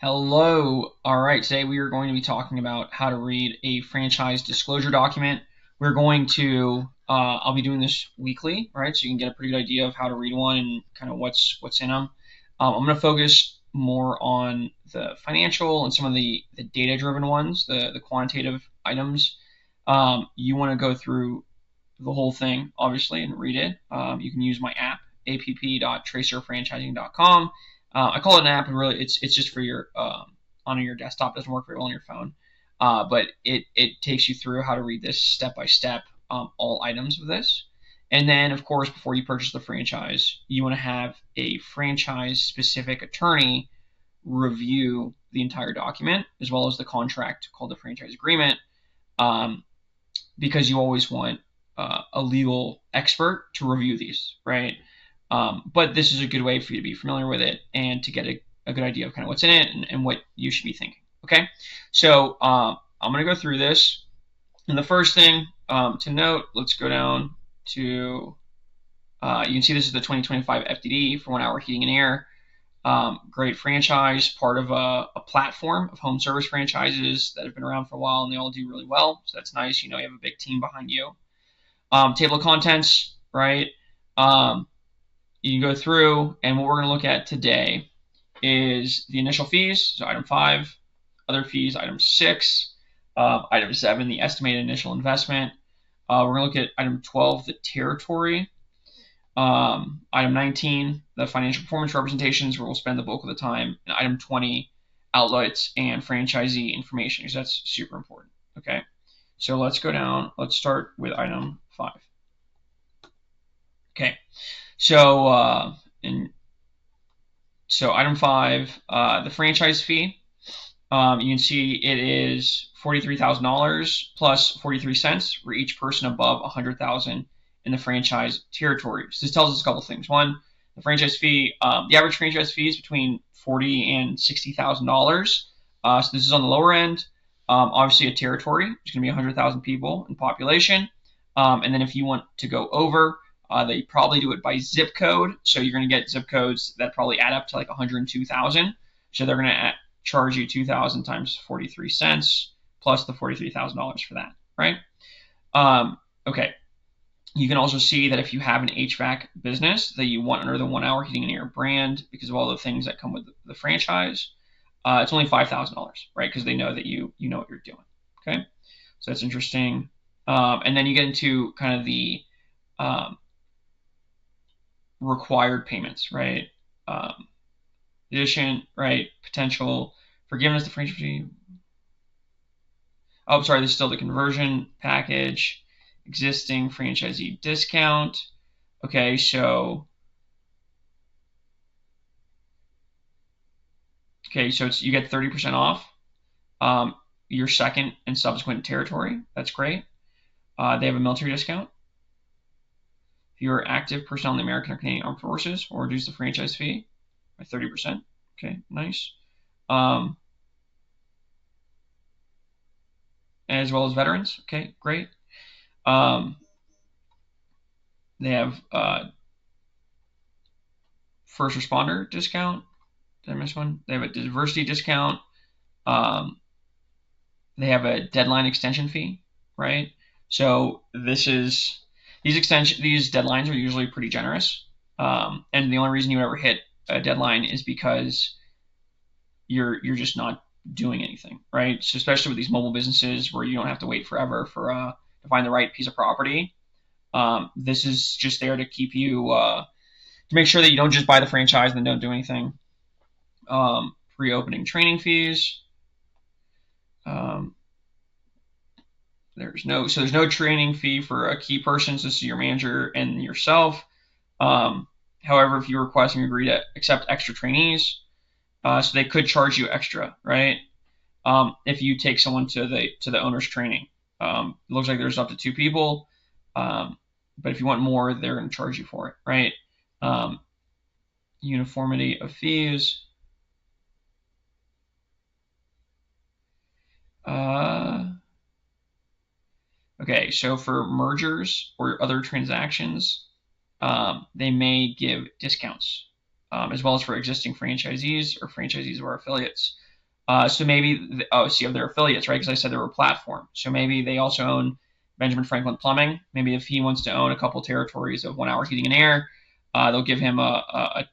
Hello. All right. Today we are going to be talking about how to read a franchise disclosure document. We're going to, I'll be doing this weekly, right? So you can get a pretty good idea of how to read one and kind of what's in them. I'm going to focus more on the financial and some of the data-driven ones, the quantitative items. You want to go through the whole thing, obviously, and read it. You can use my app, app.tracerfranchising.com. I call it an app, and really, it's just for your on your desktop. It doesn't work very well on your phone, but it takes you through how to read this step by step, all items of this. And then, of course, before you purchase the franchise, you want to have a franchise specific attorney review the entire document as well as the contract called the franchise agreement, um, because you always want a legal expert to review these, right? But this is a good way for you to be familiar with it and to get a good idea of kind of what's in it and what you should be thinking. Okay, so I'm going to go through this. And the first thing to note, let's go down to, you can see this is the 2025 FDD for 1 hour heating and air. Great franchise, part of a platform of home service franchises that have been around for a while and they all do really well. So that's nice. You know, you have a big team behind you. Table of contents, right? You can go through, and what we're going to look at today is the initial fees, so item 5, other fees, item 6, item 7, the estimated initial investment. We're going to look at item 12, the territory. Item 19, the financial performance representations, where we'll spend the bulk of the time. And item 20, outlets and franchisee information, because that's super important. Okay, so let's go down. Let's start with item 5. Okay, so item 5, the franchise fee. You can see it is $43,000 plus 43 cents for each person above 100,000 in the franchise territory. So this tells us a couple things. One, the franchise fee, the average franchise fee is between $40,000 and $60,000. So this is on the lower end. Obviously, a territory is going to be 100,000 people in population. And then if you want to go over, they probably do it by zip code. So you're going to get zip codes that probably add up to like 102,000. So they're going to charge you 2,000 times 43 cents plus the $43,000 for that, right? Okay. You can also see that if you have an HVAC business that you want under the 1 hour heating and air brand because of all the things that come with the franchise, it's only $5,000, right? Because they know that you know what you're doing. Okay, so that's interesting. And then you get into kind of the required payments, right? Addition, right? Potential forgiveness, the franchise fee. Oh, sorry, this is still the conversion package. Existing franchisee discount. Okay, so it's you get 30% off your second and subsequent territory. That's great. They have a military discount. If you're active personnel in the American or Canadian Armed Forces, will reduce the franchise fee by 30%. Okay, nice. As well as veterans. Okay, great. They have first responder discount. Did I miss one? They have a diversity discount. They have a deadline extension fee, right? So these deadlines are usually pretty generous. And the only reason you would ever hit a deadline is because you're just not doing anything, right? So especially with these mobile businesses where you don't have to wait forever for to find the right piece of property. This is just there to keep you to make sure that you don't just buy the franchise and then don't do anything. Pre-opening training fees. There's no training fee for a key person. So this is your manager and yourself. However, if you request and agree to accept extra trainees, so they could charge you extra, right? If you take someone to the owner's training, it looks like there's up to 2 people, but if you want more, they're going to charge you for it, right? Uniformity of fees. Okay, so for mergers or other transactions, they may give discounts, as well as for existing franchisees or franchisees of our affiliates. So maybe, so you have their affiliates, right? Because I said they were a platform. So maybe they also own Benjamin Franklin Plumbing. Maybe if he wants to own a couple territories of 1 hour heating and air, they'll give him a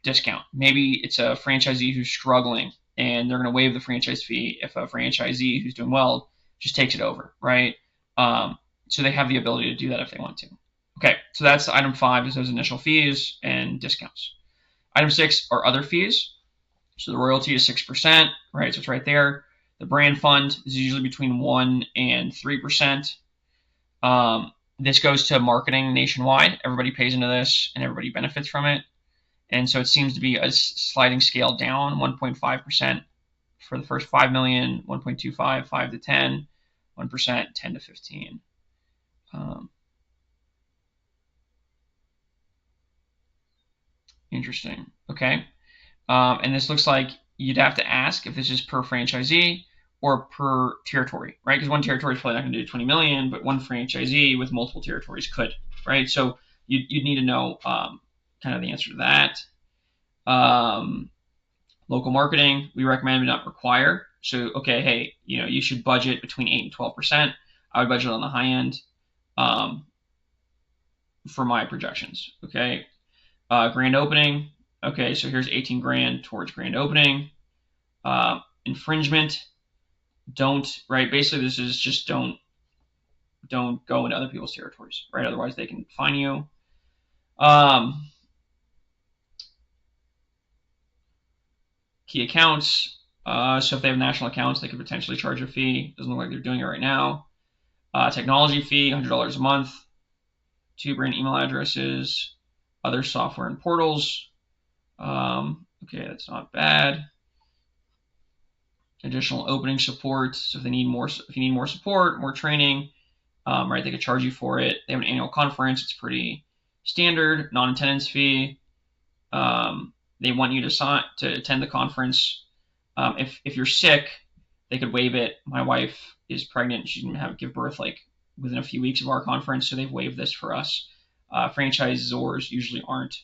discount. Maybe it's a franchisee who's struggling and they're going to waive the franchise fee if a franchisee who's doing well just takes it over, right? So they have the ability to do that if they want to. Okay, so that's item 5 is those initial fees and discounts. Item 6 are other fees. So the royalty is 6%, right? So it's right there. The brand fund is usually between 1 and 3%. This goes to marketing nationwide. Everybody pays into this and everybody benefits from it. And so it seems to be a sliding scale down, 1.5% for the first 5 million, 1.25, 5 to 10, 1%, 10 to 15. Interesting. Okay. And this looks like you'd have to ask if this is per franchisee or per territory, right? Because one territory is probably not going to do 20 million, but one franchisee with multiple territories could, right? So you'd need to know kind of the answer to that. Local marketing, we recommend but not require. So, okay, hey, you should budget between 8 and 12%. I would budget on the high end for my projections, okay? Grand opening, okay, so here's 18 grand towards grand opening. Infringement, don't, right? Basically, this is just don't go into other people's territories, right? Otherwise, they can fine you. Key accounts, so if they have national accounts, they could potentially charge a fee. Doesn't look like they're doing it right now. Technology fee, $100 a month. 2 brand email addresses. Other software and portals. Okay, that's not bad. Additional opening support. So if you need more support, more training, right, they could charge you for it. They have an annual conference. It's pretty standard. Non-attendance fee. They want you to attend the conference. If you're sick, they could waive it. My wife is pregnant. She's going to give birth like within a few weeks of our conference, so they've waived this for us. Franchisors usually aren't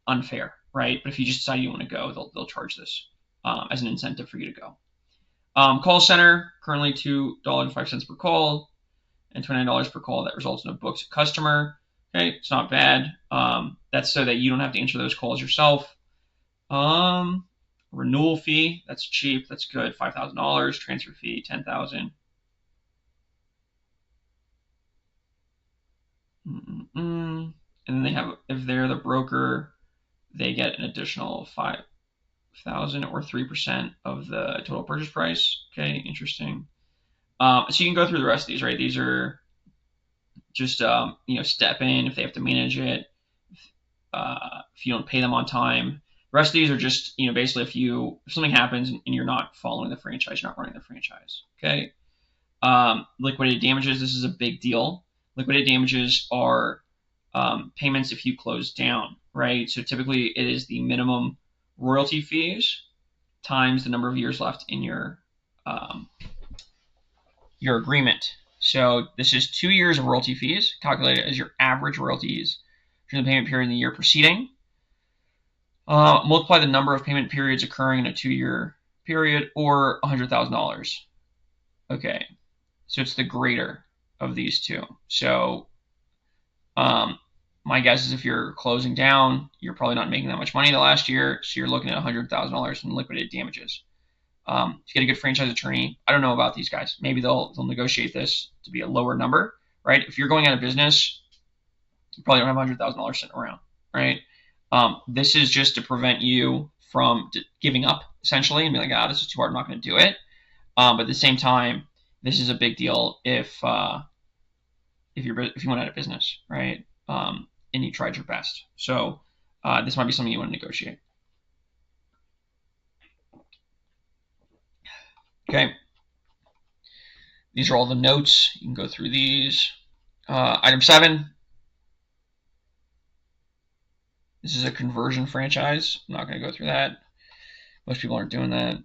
unfair, right? But if you just decide you want to go, they'll charge this as an incentive for you to go. Call center, currently $2.05 per call and $29 per call. That results in a booked customer. Okay, it's not bad. That's so that you don't have to answer those calls yourself. Renewal fee, that's cheap. That's good. $5,000. Transfer fee, $10,000. And then they have, if they're the broker, they get an additional $5,000 or 3% of the total purchase price. Okay, interesting. So you can go through the rest of these, right? These are just step in if they have to manage it. If you don't pay them on time. The rest of these are just basically if something happens and you're not following the franchise, you're not running the franchise. Okay. Liquidated damages. This is a big deal. Liquidated damages are payments if you close down, right? So typically it is the minimum royalty fees times the number of years left in your agreement. So this is 2 years of royalty fees calculated as your average royalties during the payment period in the year preceding. Multiply the number of payment periods occurring in a 2-year period or $100,000. Okay, so it's the greater of these two. So my guess is if you're closing down, you're probably not making that much money the last year, so you're looking at $100,000 in liquidated damages. To get a good franchise attorney, I don't know about these guys. Maybe they'll negotiate this to be a lower number, right? If you're going out of business, you probably don't have $100,000 sitting around, right? This is just to prevent you from giving up, essentially, and be like, this is too hard, I'm not going to do it. But at the same time, this is a big deal if you went out of business, right? And you tried your best. So this might be something you want to negotiate. Okay. These are all the notes. You can go through these. Item 7. This is a conversion franchise. I'm not going to go through that. Most people aren't doing that.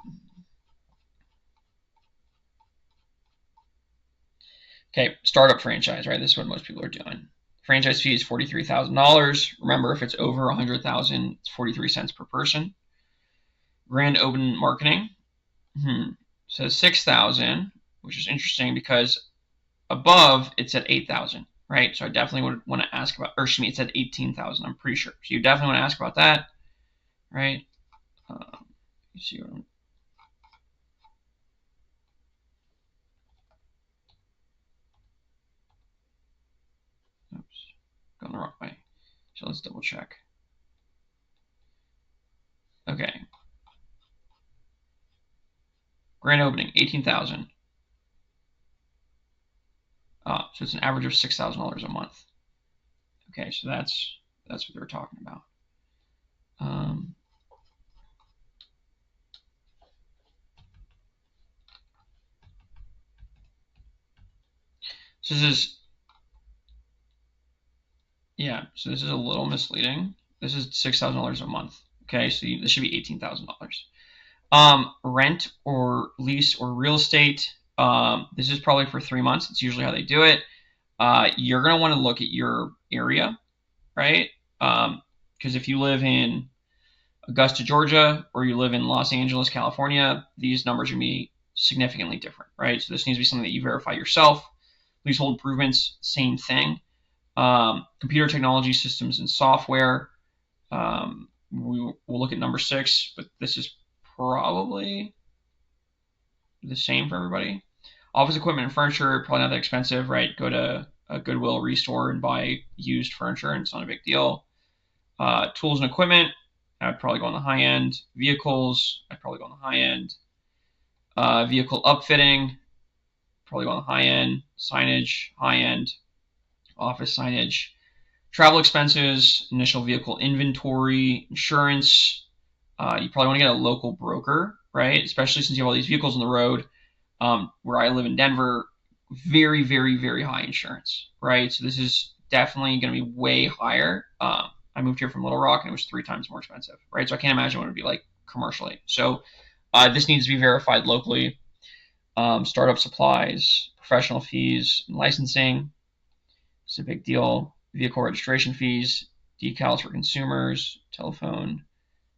Okay, startup franchise, right? This is what most people are doing. Franchise fee is $43,000. Remember, if it's over $100,000, it's 43 cents per person. Grand open marketing. So 6,000, which is interesting because above it said 8,000, right? So I definitely would want to ask about, or excuse me, it said 18,000. I'm pretty sure. So you definitely want to ask about that, right? You see what I'm. Oops, going the wrong way. So let's double check. Okay. Grand opening, 18,000. So it's an average of $6,000 a month. Okay, so that's what they're talking about. So this is, yeah, so this is a little misleading. This is $6,000 a month. Okay, so this should be $18,000. Rent or lease or real estate. This is probably for 3 months. It's usually how they do it. You're gonna want to look at your area, right? Because if you live in Augusta, Georgia, or you live in Los Angeles, California, these numbers are gonna be significantly different, right? So this needs to be something that you verify yourself. Leasehold improvements, same thing. Computer technology systems and software. We'll look at number 6, but this is probably the same for everybody. Office equipment and furniture, probably not that expensive, right? Go to a Goodwill Restore and buy used furniture, and it's not a big deal. Tools and equipment, I'd probably go on the high end. Vehicles, I'd probably go on the high end. Vehicle upfitting, probably go on the high end. Signage, high end. Office signage. Travel expenses, initial vehicle inventory, insurance. You probably want to get a local broker, right? Especially since you have all these vehicles on the road. Where I live in Denver, very, very, very high insurance, right? So this is definitely going to be way higher. I moved here from Little Rock and it was 3 times more expensive, right? So I can't imagine what it would be like commercially. So this needs to be verified locally. Startup supplies, professional fees, and licensing. It's a big deal. Vehicle registration fees, decals for consumers, telephone,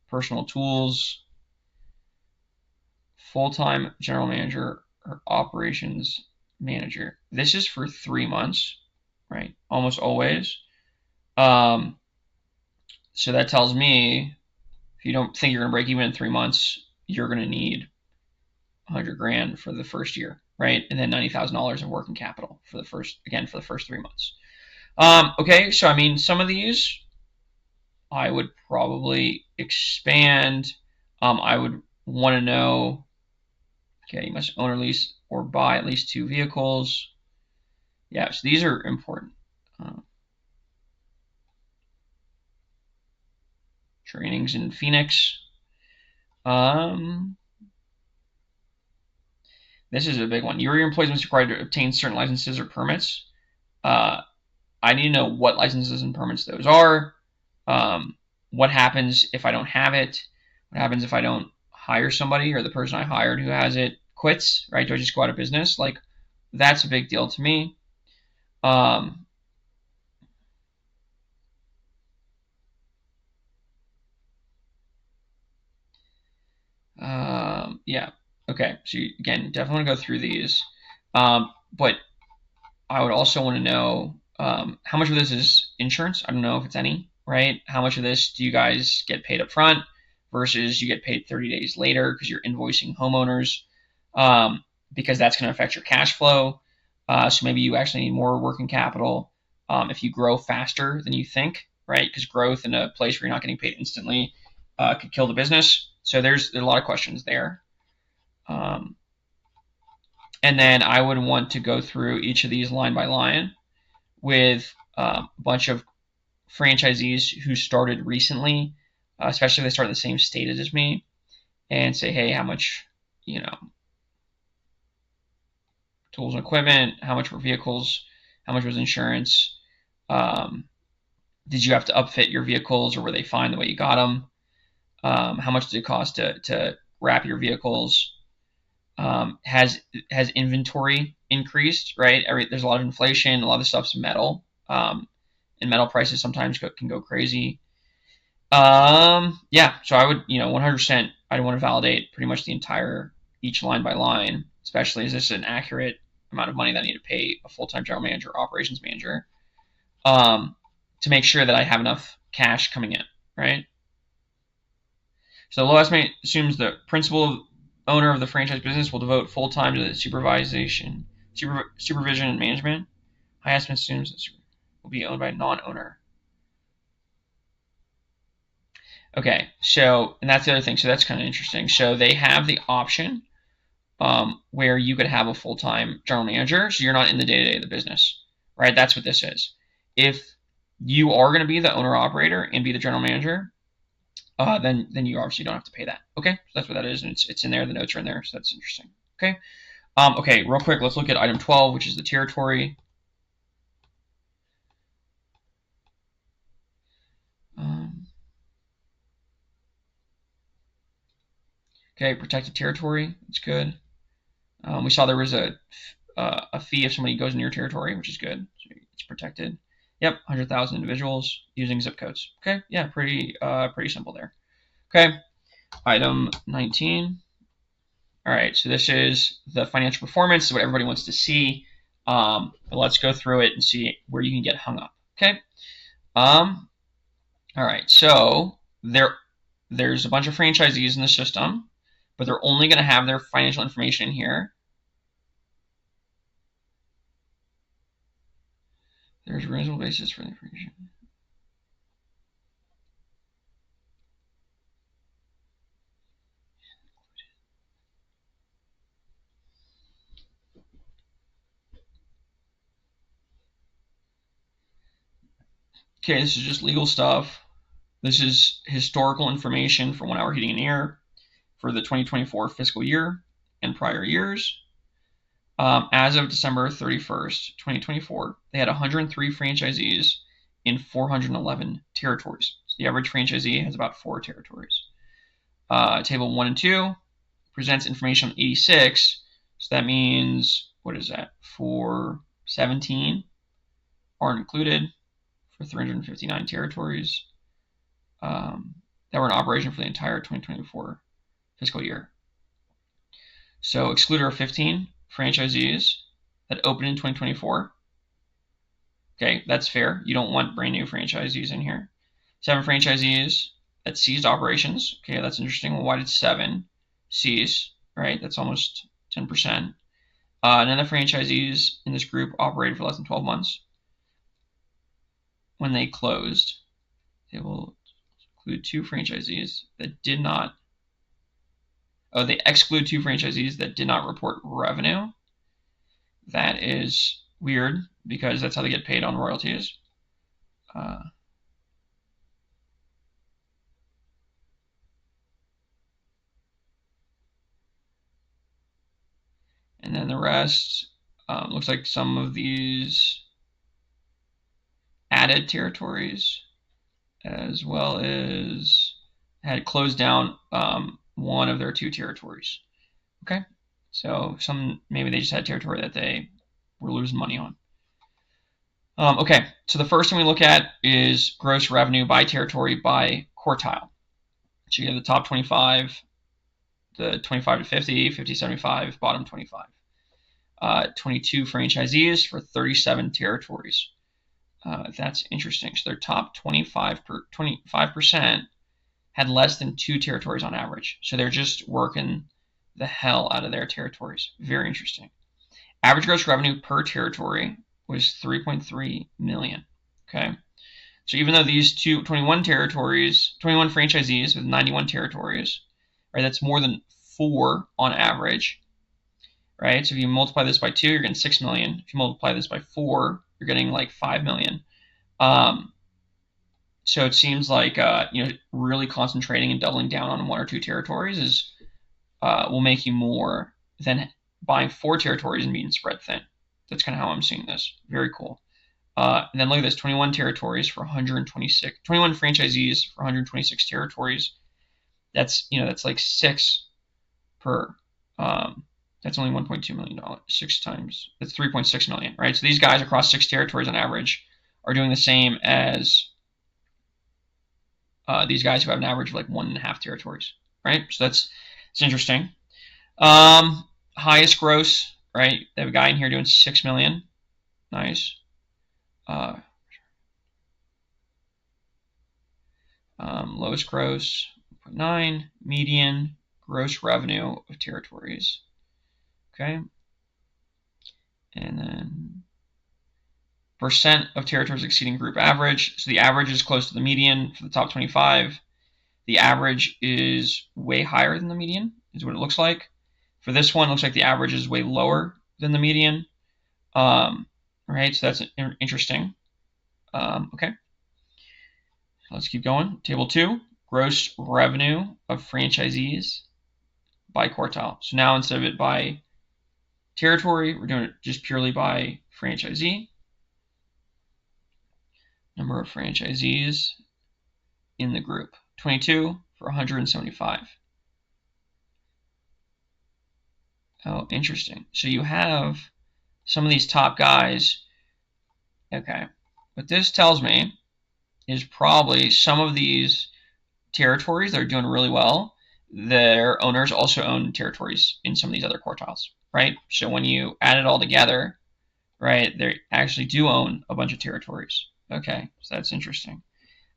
personal tools, full-time general manager or operations manager. This is for 3 months, right? Almost always. So that tells me if you don't think you're going to break even in 3 months, you're going to need 100 grand for the first year, right? And then $90,000 in working capital for the first 3 months. Okay, so I mean, some of these I would probably expand. I would want to know, okay, you must own or lease or buy at least 2 vehicles. Yeah, so these are important. Trainings in Phoenix. This is a big one. You or your employees must be required to obtain certain licenses or permits. I need to know what licenses and permits those are. What happens if I don't have it? What happens if I don't hire somebody or the person I hired who has it quits, right? Do I just go out of business? Like, that's a big deal to me. Yeah. Okay. So you, again, definitely want to go through these. But I would also want to know how much of this is insurance. I don't know if it's any, right? How much of this do you guys get paid up front versus you get paid 30 days later because you're invoicing homeowners, because that's going to affect your cash flow. So maybe you actually need more working capital if you grow faster than you think, right? Because growth in a place where you're not getting paid instantly could kill the business. So there's a lot of questions there. And then I would want to go through each of these line by line with a bunch of franchisees who started recently, especially if they start in the same state as me, and say, hey, how much, tools and equipment, how much were vehicles, how much was insurance, did you have to upfit your vehicles or were they fine the way you got them, how much did it cost to wrap your vehicles, has inventory increased, right? There's a lot of inflation, a lot of stuff's metal, and metal prices sometimes can go crazy. Yeah, so I would, 100%, I'd want to validate pretty much the entire each line by line, especially is this an accurate amount of money that I need to pay a full-time general manager or operations manager, to make sure that I have enough cash coming in, right? So the low estimate assumes the principal owner of the franchise business will devote full time to the supervision and management. High estimate assumes it will be owned by a non-owner. Okay, so, and that's the other thing, so that's kind of interesting. So they have the option where you could have a full-time general manager, so you're not in the day-to-day of the business, right? That's what this is. If you are going to be the owner-operator and be the general manager, then you obviously don't have to pay that. Okay, so that's what that is, and it's in there. The notes are in there, so that's interesting. Okay, okay, real quick, let's look at item 12, which is the territory. Okay, protected territory. It's good. We saw there was a fee if somebody goes in your territory, which is good. So it's protected. Yep, 100,000 individuals using zip codes. Okay, yeah, pretty simple there. Okay, item 19. All right, so this is the financial performance. This is what everybody wants to see. But let's go through it and see where you can get hung up. Okay. All right, so there's a bunch of franchisees in the system, but they're only going to have their financial information in here. There's a reasonable basis for the information. Okay, this is just legal stuff. This is historical information for 1 Hour Heating and Air for the 2024 fiscal year and prior years. As of December 31st, 2024, they had 103 franchisees in 411 territories. So the average franchisee has about 4 territories. Table 1 and 2 presents information on 86. So that means, what is that? 417 aren't included for 359 territories that were in operation for the entire 2024 fiscal year. So excluder of 15 franchisees that opened in 2024. Okay, that's fair. You don't want brand new franchisees in here. 7 franchisees that ceased operations. Okay, that's interesting. Well, why did 7 cease? Right, that's almost 10%. None of the franchisees in this group operated for less than 12 months. When they closed, they will include 2 franchisees that did not. Oh, they exclude 2 franchisees that did not report revenue. That is weird because that's how they get paid on royalties. And then the rest looks like some of these added territories as well as had closed down one of their 2 territories. Okay, so some maybe they just had territory that they were losing money on. Okay, so the first thing we look at is gross revenue by territory by quartile. So you have the top 25, the 25 to 50, 50 to 75, bottom 25. 22 franchisees for 37 territories. That's interesting. So their top 25% had less than 2 territories on average. So they're just working the hell out of their territories. Very interesting. Average gross revenue per territory was 3.3 million. Okay. So even though these 21 franchisees with 91 territories, right, that's more than 4 on average, right? So if you multiply this by 2, you're getting 6 million. If you multiply this by 4, you're getting like 5 million. So it seems like really concentrating and doubling down on 1 or 2 territories is will make you more than buying 4 territories and being spread thin. That's kind of how I'm seeing this. Very cool. And then look at this: 21 territories for 126, 21 franchisees for 126 territories. That's like 6 per. That's only $1.2 million. 6 times, that's 3.6 million, right? So these guys across 6 territories on average are doing the same as these guys who have an average of like 1.5 territories, right? So it's interesting. Highest gross, right? They have a guy in here doing 6 million. Nice. Lowest gross, 1.9. Median gross revenue of territories. Okay. And then percent of territories exceeding group average. So the average is close to the median for the top 25. The average is way higher than the median, is what it looks like. For this one, it looks like the average is way lower than the median. Right, so that's interesting. Okay. Let's keep going. Table 2, gross revenue of franchisees by quartile. So now instead of it by territory, we're doing it just purely by franchisee. Number of franchisees in the group, 22 for 175. Oh, interesting. So you have some of these top guys. Okay. What this tells me is probably some of these territories that are doing really well, their owners also own territories in some of these other quartiles, right? So when you add it all together, right, they actually do own a bunch of territories. Okay, so that's interesting.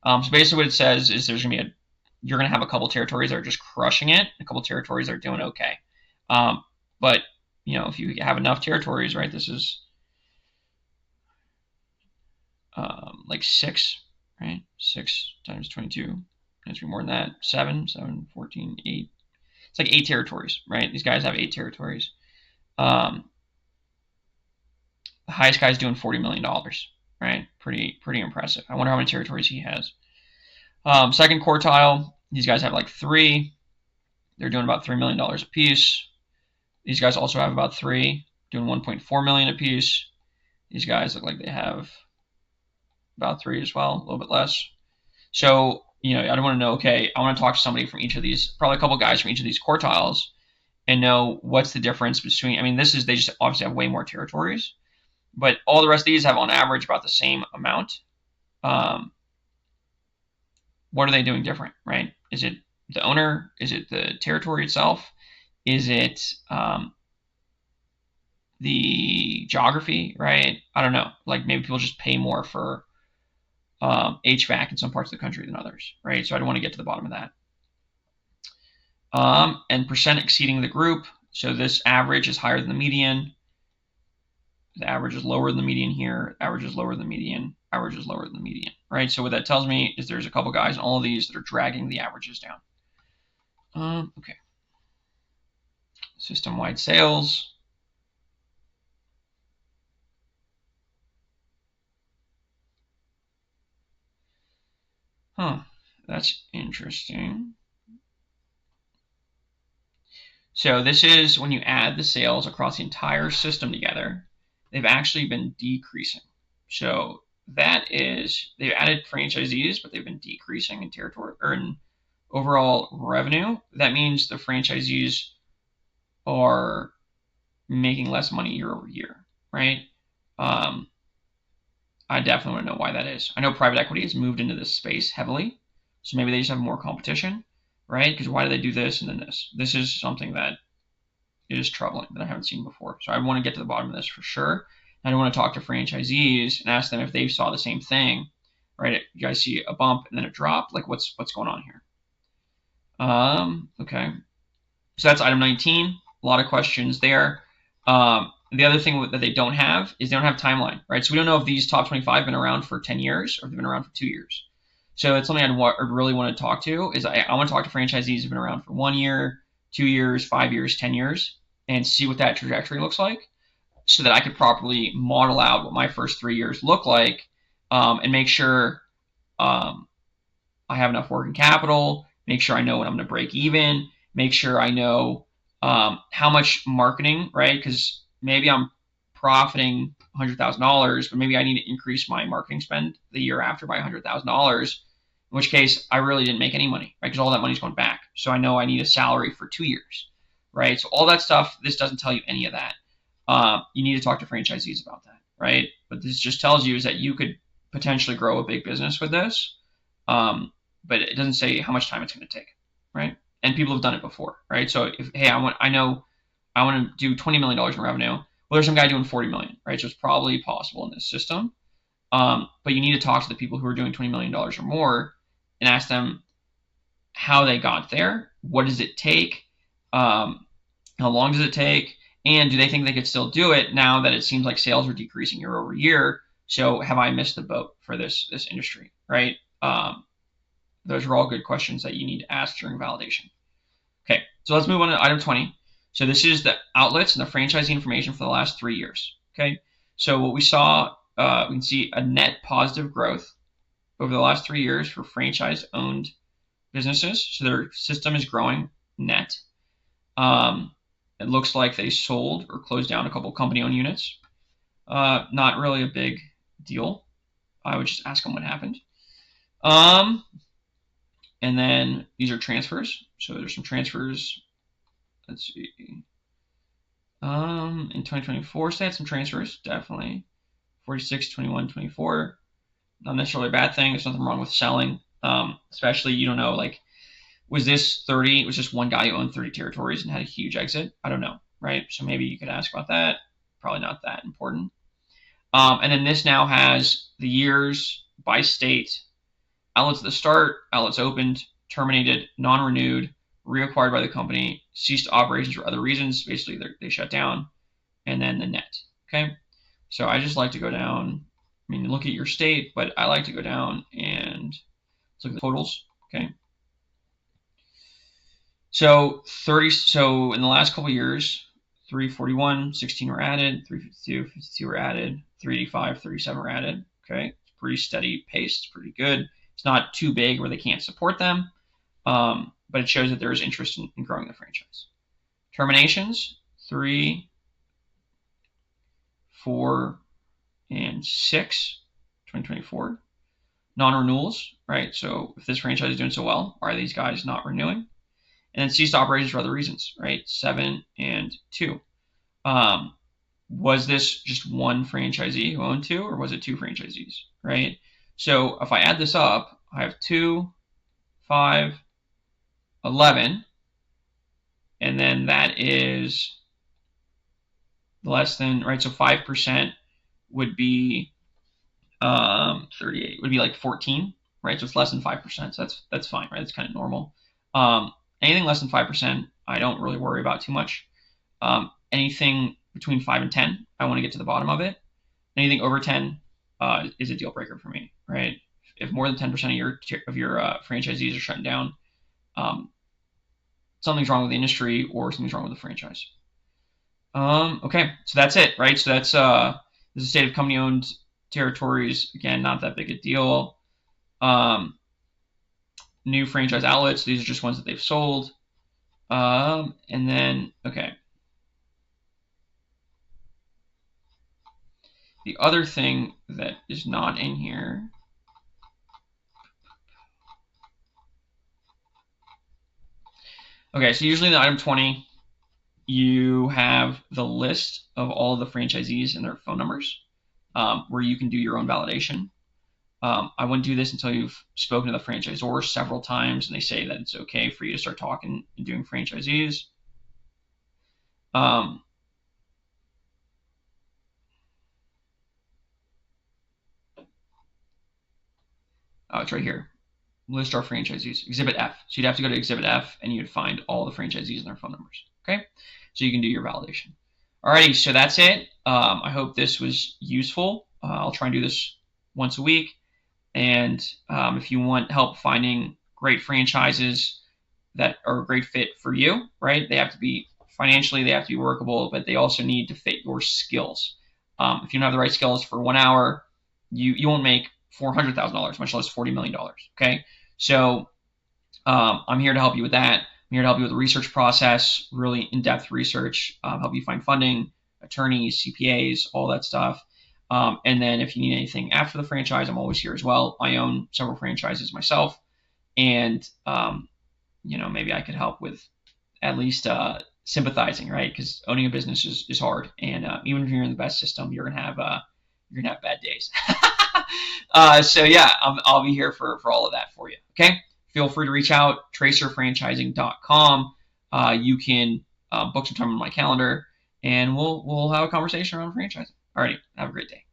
So basically what it says is there's going to be you're going to have a couple territories that are just crushing it, a couple territories that are doing okay. But, if you have enough territories, right, this is like 6, right? 6 times 22. It's more than that. 7, 14, 8. It's like 8 territories, right? These guys have 8 territories. The highest guy's doing $40 million, right? Pretty impressive. I wonder how many territories he has. Second quartile, these guys have like 3. They're doing about $3 million a piece. These guys also have about 3, doing $1.4 million a piece. These guys look like they have about 3 as well, a little bit less. So, I don't want to know, okay, I want to talk to somebody from each of these, probably a couple guys from each of these quartiles, and know what's the difference between, they just obviously have way more territories, but all the rest of these have on average about the same amount. What are they doing different, right? Is it the owner? Is it the territory itself? Is it the geography, right? I don't know. Like maybe people just pay more for HVAC in some parts of the country than others, right? So I don't want to get to the bottom of that. And percent exceeding the group. So this average is higher than the median. The average is lower than the median here. Average is lower than the median. Average is lower than the median, right? So what that tells me is there's a couple guys in all of these that are dragging the averages down. Okay. System-wide sales. That's interesting. So this is when you add the sales across the entire system together, they've actually been decreasing. So that is, they've added franchisees, but they've been decreasing in territory or in overall revenue. That means the franchisees are making less money year over year, right? I definitely want to know why that is. I know private equity has moved into this space heavily, so maybe they just have more competition, right? Because why do they do this and then this? This is something that is troubling that I haven't seen before. So I want to get to the bottom of this for sure. And I want to talk to franchisees and ask them if they saw the same thing, right? You guys see a bump and then a drop, like what's going on here? Okay. So that's item 19. A lot of questions there. The other thing that they don't have is they don't have timeline, right? So we don't know if these top 25 have been around for 10 years or if they've been around for 2 years. So it's something I'd really want to talk to is I want to talk to franchisees who've been around for 1 year, 2 years, 5 years, 10 years, and see what that trajectory looks like so that I could properly model out what my first 3 years look like and make sure I have enough working capital, make sure I know when I'm going to break even, make sure I know how much marketing, right? Because maybe I'm profiting $100,000, but maybe I need to increase my marketing spend the year after by $100,000, in which case I really didn't make any money, right? Because all that money's going back. So I know I need a salary for 2 years, right? So all that stuff, this doesn't tell you any of that. You need to talk to franchisees about that, right? But this just tells you is that you could potentially grow a big business with this, but it doesn't say how much time it's going to take, right? And people have done it before, right? So if, hey, I know I want to do $20 million in revenue. Well, there's some guy doing 40 million, right? So it's probably possible in this system. But you need to talk to the people who are doing $20 million or more and ask them how they got there. What does it take? How long does it take? And do they think they could still do it now that it seems like sales are decreasing year over year? So have I missed the boat for this industry, right? Those are all good questions that you need to ask during validation. Okay, so let's move on to item 20. So this is the outlets and the franchisee information for the last 3 years. Okay, so what we saw, we can see a net positive growth over the last 3 years for franchise-owned businesses. So their system is growing net. It looks like they sold or closed down a couple company-owned units. Not really a big deal. I would just ask them what happened. And then these are transfers. So there's some transfers. Let's see. In 2024, they had some transfers, definitely. 46, 21, 24. Not necessarily a bad thing. There's nothing wrong with selling. Especially, you don't know, like, was this 30? Was just one guy who owned 30 territories and had a huge exit? I don't know, right? So maybe you could ask about that. Probably not that important. And then this now has the years by state. Outlets at the start, outlets opened, terminated, non-renewed, reacquired by the company, ceased operations for other reasons. Basically, they shut down. And then the net. Okay. So I just like to go down. I mean, look at your state, but I like to go down and look at the totals. Okay. So 30. So in the last couple of years, 341, 16 were added, 352, 52 were added, 385, 37 were added. Okay. It's pretty steady pace. It's pretty good. It's not too big where they can't support them, but it shows that there is interest in growing the franchise. Terminations, 3, 4, and 6, 2024. Non-renewals, right? So if this franchise is doing so well, why are these guys not renewing? And then ceased operations for other reasons, right? 7 and 2. Was this just one franchisee who owned 2, or was it 2 franchisees, right? So if I add this up, I have 2, 5, 11, and then that is less than, right? So 5% would be 38, would be like 14, right? So it's less than 5%. So that's fine, right? That's kind of normal. Anything less than 5%, I don't really worry about too much. Anything between 5 and 10, I want to get to the bottom of it. Anything over 10 is a deal breaker for me, right? If more than 10% of your franchisees are shutting down, something's wrong with the industry or something's wrong with the franchise. Okay, so that's it, right? So that's the state of company-owned territories. Again, not that big a deal. New franchise outlets. These are just ones that they've sold. And then, okay. The other thing that is not in here. Okay, so usually in the item 20, you have the list of all of the franchisees and their phone numbers, where you can do your own validation. I wouldn't do this until you've spoken to the franchisor several times and they say that it's okay for you to start talking and doing franchisees. Oh, it's right here. List our franchisees. Exhibit F. So you'd have to go to Exhibit F and you'd find all the franchisees and their phone numbers. Okay? So you can do your validation. Alrighty, so that's it. I hope this was useful. I'll try and do this once a week. And if you want help finding great franchises that are a great fit for you, right? They have to be financially, they have to be workable, but they also need to fit your skills. If you don't have the right skills for 1 hour, you won't make $400,000, much less $40 million. Okay, so I'm here to help you with that. I'm here to help you with the research process, really in-depth research, help you find funding, attorneys, CPAs, all that stuff. And then if you need anything after the franchise, I'm always here as well. I own several franchises myself, and maybe I could help with at least sympathizing, right? Because owning a business is hard, and even if you're in the best system, you're gonna have bad days. So yeah, I'll be here for all of that for you. Okay, feel free to reach out, tracerfranchising.com. You can book some time on my calendar, and we'll have a conversation around franchising. Alrighty, have a great day.